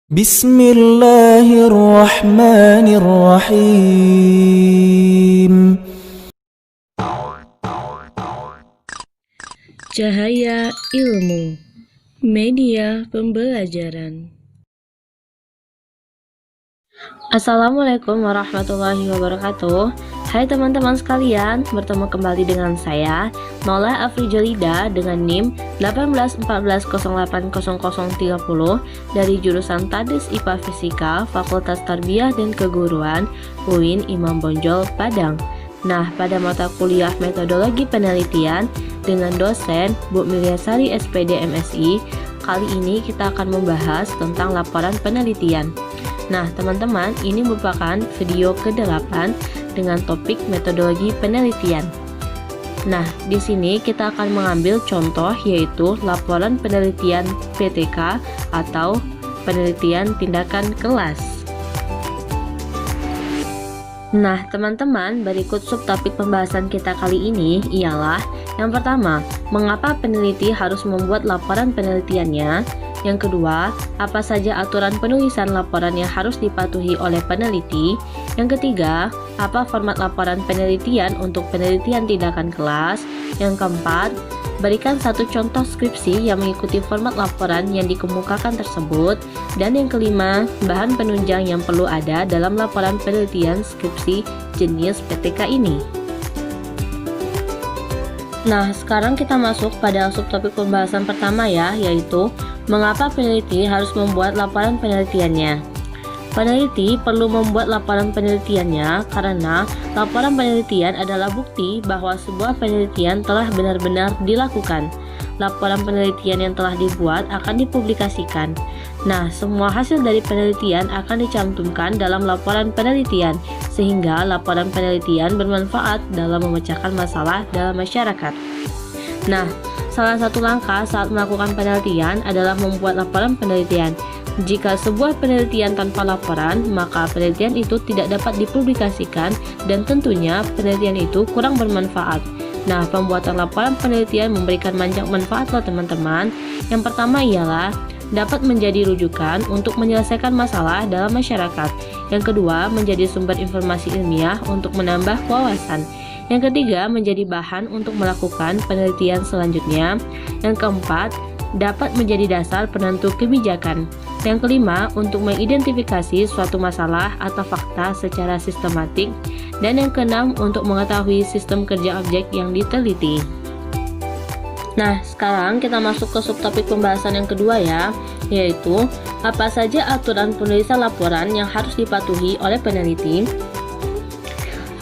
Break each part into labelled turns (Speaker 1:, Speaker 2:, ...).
Speaker 1: Bismillahirrahmanirrahim.
Speaker 2: Cahaya Ilmu, media pembelajaran. Assalamualaikum warahmatullahi wabarakatuh. Hai teman-teman sekalian, bertemu kembali dengan saya Nola Afrijolida dengan NIM 181408030 dari jurusan Tadis IPA Fisika Fakultas Tarbiyah dan Keguruan UIN Imam Bonjol Padang. Nah, pada mata kuliah metodologi penelitian dengan dosen Bu Milyasari SPD MSI, kali ini kita akan membahas tentang laporan penelitian. Nah, teman-teman, ini merupakan video ke-8 dengan topik metodologi penelitian. Nah, di sini kita akan mengambil contoh yaitu laporan penelitian PTK atau penelitian tindakan kelas. Nah, teman-teman, berikut subtopik pembahasan kita kali ini ialah yang pertama, mengapa peneliti harus membuat laporan penelitiannya? Yang kedua, apa saja aturan penulisan laporan yang harus dipatuhi oleh peneliti? Yang ketiga, apa format laporan penelitian untuk penelitian tindakan kelas? Yang keempat, berikan satu contoh skripsi yang mengikuti format laporan yang dikemukakan tersebut. Dan yang kelima, bahan penunjang yang perlu ada dalam laporan penelitian skripsi jenis PTK ini. Nah, sekarang kita masuk pada subtopik pembahasan pertama ya, yaitu mengapa peneliti harus membuat laporan penelitiannya. Peneliti perlu membuat laporan penelitiannya karena laporan penelitian adalah bukti bahwa sebuah penelitian telah benar-benar dilakukan. Laporan penelitian yang telah dibuat akan dipublikasikan. Nah, semua hasil dari penelitian akan dicantumkan dalam laporan penelitian, sehingga laporan penelitian bermanfaat dalam memecahkan masalah dalam masyarakat. Nah, salah satu langkah saat melakukan penelitian adalah membuat laporan penelitian. Jika sebuah penelitian tanpa laporan, maka penelitian itu tidak dapat dipublikasikan dan tentunya penelitian itu kurang bermanfaat. Nah, pembuatan laporan penelitian memberikan banyak manfaat loh teman-teman. Yang pertama ialah dapat menjadi rujukan untuk menyelesaikan masalah dalam masyarakat. Yang kedua, menjadi sumber informasi ilmiah untuk menambah wawasan. Yang ketiga, menjadi bahan untuk melakukan penelitian selanjutnya. Yang keempat, dapat menjadi dasar penentu kebijakan. Yang kelima, untuk mengidentifikasi suatu masalah atau fakta secara sistematik. Dan yang keenam, untuk mengetahui sistem kerja objek yang diteliti. Nah, sekarang kita masuk ke subtopik pembahasan yang kedua ya, yaitu apa saja aturan penulisan laporan yang harus dipatuhi oleh peneliti.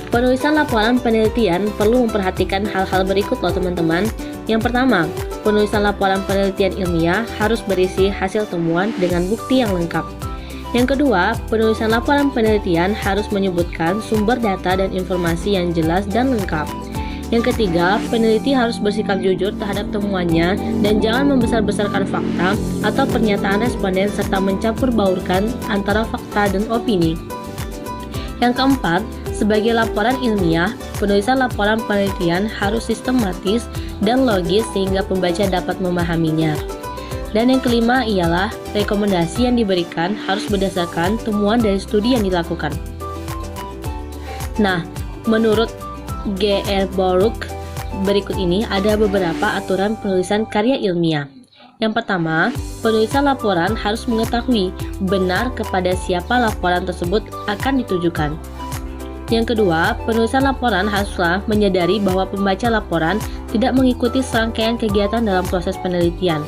Speaker 2: Penulisan laporan penelitian perlu memperhatikan hal-hal berikut loh teman-teman. Yang pertama, penulisan laporan penelitian ilmiah harus berisi hasil temuan dengan bukti yang lengkap. Yang kedua, penulisan laporan penelitian harus menyebutkan sumber data dan informasi yang jelas dan lengkap. Yang ketiga, peneliti harus bersikap jujur terhadap temuannya dan jangan membesar-besarkan fakta atau pernyataan responden serta mencampur baurkan antara fakta dan opini. Yang keempat, sebagai laporan ilmiah, penulisan laporan penelitian harus sistematis dan logis sehingga pembaca dapat memahaminya. Dan yang kelima ialah rekomendasi yang diberikan harus berdasarkan temuan dari studi yang dilakukan. Nah, menurut G.R. Baruch, berikut ini ada beberapa aturan penulisan karya ilmiah. Yang pertama, penulisan laporan harus mengetahui benar kepada siapa laporan tersebut akan ditujukan. Yang kedua, penulisan laporan haruslah menyadari bahwa pembaca laporan tidak mengikuti serangkaian kegiatan dalam proses penelitian.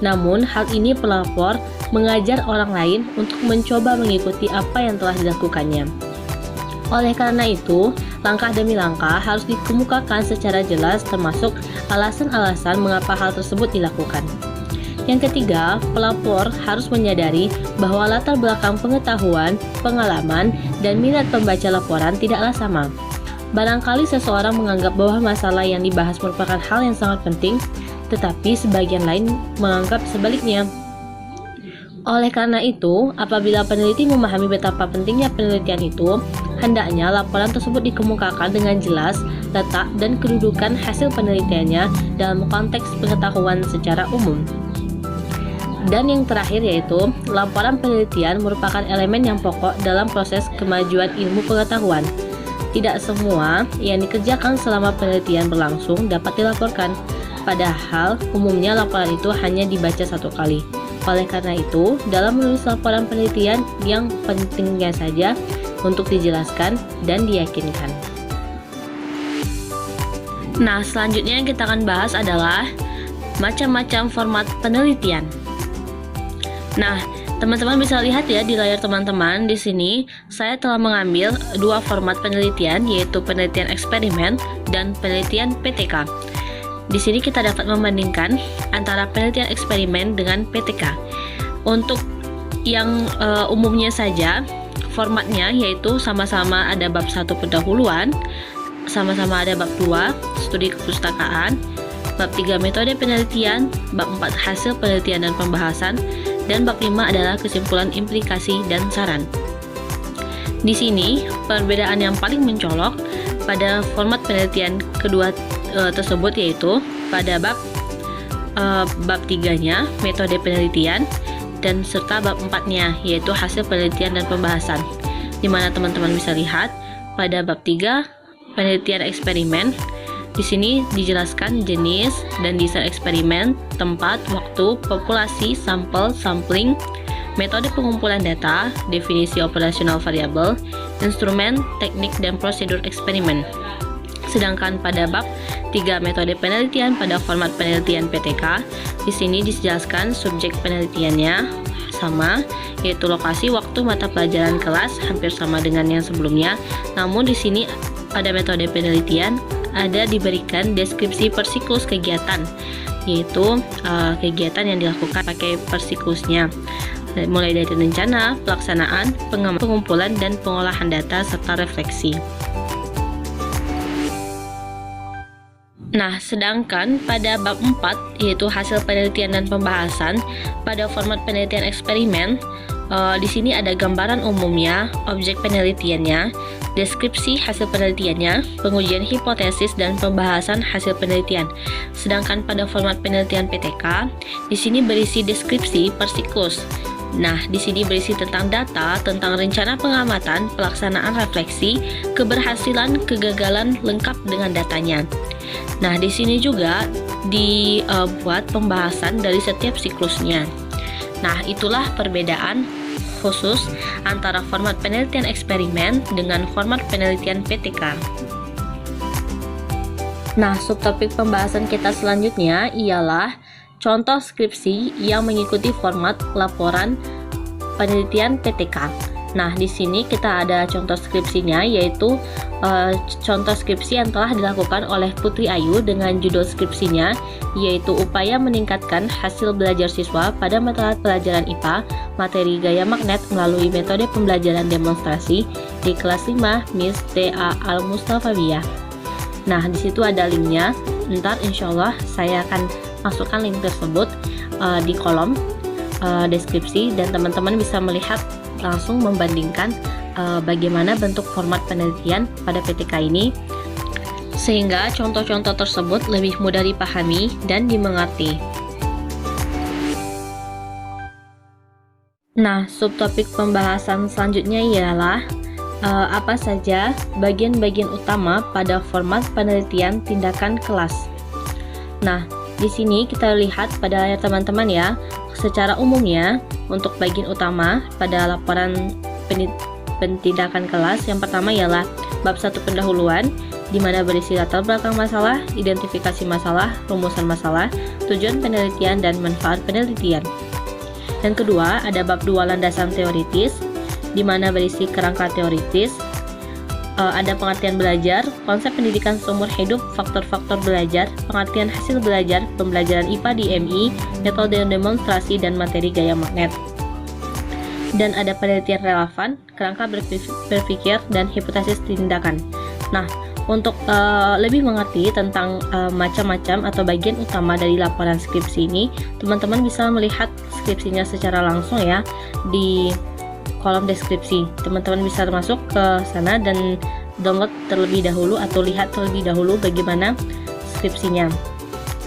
Speaker 2: Namun, hal ini pelapor mengajar orang lain untuk mencoba mengikuti apa yang telah dilakukannya. Oleh karena itu, langkah demi langkah harus dikemukakan secara jelas termasuk alasan-alasan mengapa hal tersebut dilakukan. Yang ketiga, pelapor harus menyadari bahwa latar belakang pengetahuan, pengalaman, dan minat pembaca laporan tidaklah sama. Barangkali seseorang menganggap bahwa masalah yang dibahas merupakan hal yang sangat penting, tetapi sebagian lain menganggap sebaliknya. Oleh karena itu, apabila peneliti memahami betapa pentingnya penelitian itu, hendaknya laporan tersebut dikemukakan dengan jelas letak dan kedudukan hasil penelitiannya dalam konteks pengetahuan secara umum. Dan yang terakhir yaitu, laporan penelitian merupakan elemen yang pokok dalam proses kemajuan ilmu pengetahuan. Tidak semua yang dikerjakan selama penelitian berlangsung dapat dilaporkan, padahal umumnya laporan itu hanya dibaca satu kali. Oleh karena itu, dalam menulis laporan penelitian yang pentingnya saja untuk dijelaskan dan diyakinkan. Nah, selanjutnya yang kita akan bahas adalah macam-macam format penelitian. Nah, teman-teman bisa lihat ya di layar teman-teman. Di sini saya telah mengambil dua format penelitian, yaitu penelitian eksperimen dan penelitian PTK. Di sini kita dapat membandingkan antara penelitian eksperimen dengan PTK. Untuk yang umumnya saja, formatnya yaitu sama-sama ada bab 1 pendahuluan, sama-sama ada bab 2 studi kepustakaan, bab 3 metode penelitian, bab 4 hasil penelitian dan pembahasan, dan bab 5 adalah kesimpulan, implikasi, dan saran. Di sini perbedaan yang paling mencolok pada format penelitian kedua tersebut yaitu pada bab 3-nya metode penelitian dan serta bab 4-nya yaitu hasil penelitian dan pembahasan. Di mana teman-teman bisa lihat pada bab 3 penelitian eksperimen, di sini dijelaskan jenis dan desain eksperimen, tempat, waktu, populasi, sampel, sampling, metode pengumpulan data, definisi operasional variabel, instrumen, teknik, dan prosedur eksperimen. Sedangkan pada bab 3 metode penelitian pada format penelitian PTK, di sini dijelaskan subjek penelitiannya sama, yaitu lokasi, waktu, mata pelajaran, kelas, hampir sama dengan yang sebelumnya. Namun di sini pada metode penelitian ada diberikan deskripsi per siklus kegiatan, yaitu kegiatan yang dilakukan pakai per siklusnya, mulai dari rencana, pelaksanaan, pengumpulan, dan pengolahan data serta refleksi. Nah, sedangkan pada bab 4 yaitu hasil penelitian dan pembahasan pada format penelitian eksperimen, di sini ada gambaran umumnya, objek penelitiannya, deskripsi hasil penelitiannya, pengujian hipotesis dan pembahasan hasil penelitian. Sedangkan pada format penelitian PTK, di sini berisi deskripsi per siklus. Nah, di sini berisi tentang data, tentang rencana pengamatan, pelaksanaan refleksi, keberhasilan, kegagalan lengkap dengan datanya. Nah, di sini juga dibuat pembahasan dari setiap siklusnya. Nah, itulah perbedaan khusus antara format penelitian eksperimen dengan format penelitian PTK. Nah, subtopik pembahasan kita selanjutnya ialah contoh skripsi yang mengikuti format laporan penelitian PTK. Nah, di sini kita ada contoh skripsinya, yaitu contoh skripsi yang telah dilakukan oleh Putri Ayu dengan judul skripsinya yaitu upaya meningkatkan hasil belajar siswa pada mata pelajaran IPA materi gaya magnet melalui metode pembelajaran demonstrasi di kelas 5 Miss T.A. Al-Mustafawiyah. Nah, di situ ada linknya. Ntar insya Allah saya akan masukkan link tersebut di kolom deskripsi, dan teman-teman bisa melihat langsung membandingkan bagaimana bentuk format penelitian pada PTK ini, sehingga contoh-contoh tersebut lebih mudah dipahami dan dimengerti. Nah, subtopik pembahasan selanjutnya ialah apa saja bagian-bagian utama pada format penelitian tindakan kelas. Nah, di sini kita lihat pada layar teman-teman ya. Secara umumnya, untuk bagian utama pada laporan tindakan kelas, yang pertama ialah bab 1 pendahuluan, di mana berisi latar belakang masalah, identifikasi masalah, rumusan masalah, tujuan penelitian, dan manfaat penelitian. Yang kedua, ada bab 2 landasan teoritis, di mana berisi kerangka teoritis, ada pengertian belajar, konsep pendidikan seumur hidup, faktor-faktor belajar, pengertian hasil belajar, pembelajaran IPA di MI, metode demonstrasi, dan materi gaya magnet. Dan ada penelitian relevan, kerangka berpikir, dan hipotesis tindakan. Nah, untuk lebih mengerti tentang macam-macam atau bagian utama dari laporan skripsi ini, teman-teman bisa melihat skripsinya secara langsung ya di kolom deskripsi. Teman-teman bisa masuk ke sana dan download terlebih dahulu atau lihat terlebih dahulu bagaimana skripsinya.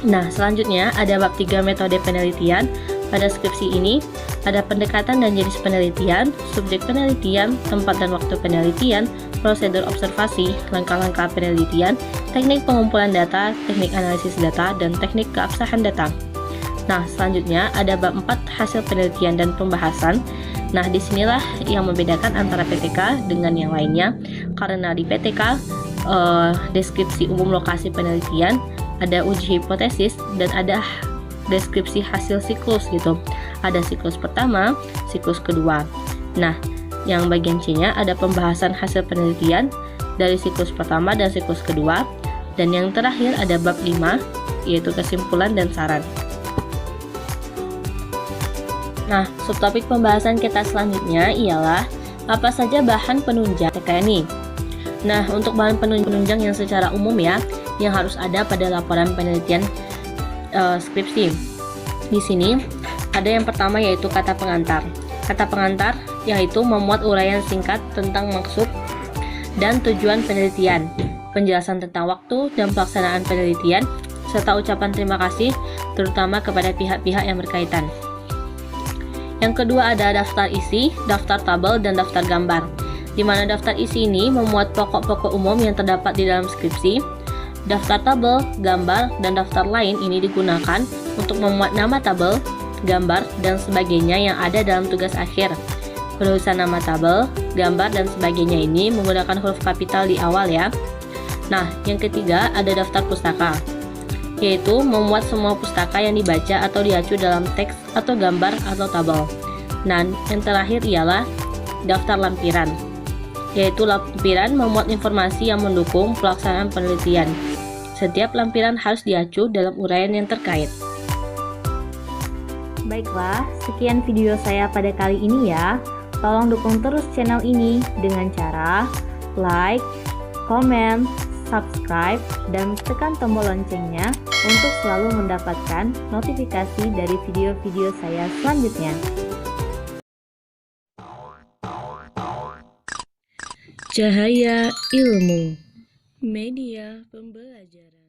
Speaker 2: Nah, selanjutnya ada bab 3 metode penelitian. Pada skripsi ini, ada pendekatan dan jenis penelitian, subjek penelitian, tempat dan waktu penelitian, prosedur observasi, langkah-langkah penelitian, teknik pengumpulan data, teknik analisis data, dan teknik keabsahan data. Nah, selanjutnya ada bab 4 hasil penelitian dan pembahasan. Nah, disinilah yang membedakan antara PTK dengan yang lainnya, karena di PTK deskripsi umum lokasi penelitian, ada uji hipotesis, dan ada deskripsi hasil siklus gitu. Ada siklus pertama, siklus kedua. Nah, yang bagian C-nya ada pembahasan hasil penelitian dari siklus pertama dan siklus kedua, dan yang terakhir ada bab 5, yaitu kesimpulan dan saran. Nah, subtopik pembahasan kita selanjutnya ialah apa saja bahan penunjang PTK ini. Nah, untuk bahan penunjang yang secara umum ya, yang harus ada pada laporan penelitian skripsi. Di sini ada yang pertama yaitu kata pengantar. Kata pengantar yaitu memuat uraian singkat tentang maksud dan tujuan penelitian, penjelasan tentang waktu dan pelaksanaan penelitian, serta ucapan terima kasih terutama kepada pihak-pihak yang berkaitan. Yang kedua ada daftar isi, daftar tabel, dan daftar gambar, di mana daftar isi ini memuat pokok-pokok umum yang terdapat di dalam skripsi. Daftar tabel, gambar, dan daftar lain ini digunakan untuk memuat nama tabel, gambar, dan sebagainya yang ada dalam tugas akhir. Penulisan nama tabel, gambar, dan sebagainya ini menggunakan huruf kapital di awal ya. Nah, yang ketiga ada daftar pustaka, yaitu memuat semua pustaka yang dibaca atau diacu dalam teks atau gambar atau tabel. Dan yang terakhir ialah daftar lampiran, yaitu lampiran memuat informasi yang mendukung pelaksanaan penelitian. Setiap lampiran harus diacu dalam uraian yang terkait. Baiklah, sekian video saya pada kali ini ya. Tolong dukung terus channel ini dengan cara like, comment, subscribe, dan tekan tombol loncengnya untuk selalu mendapatkan notifikasi dari video-video saya selanjutnya. Cahaya Ilmu, media pembelajaran.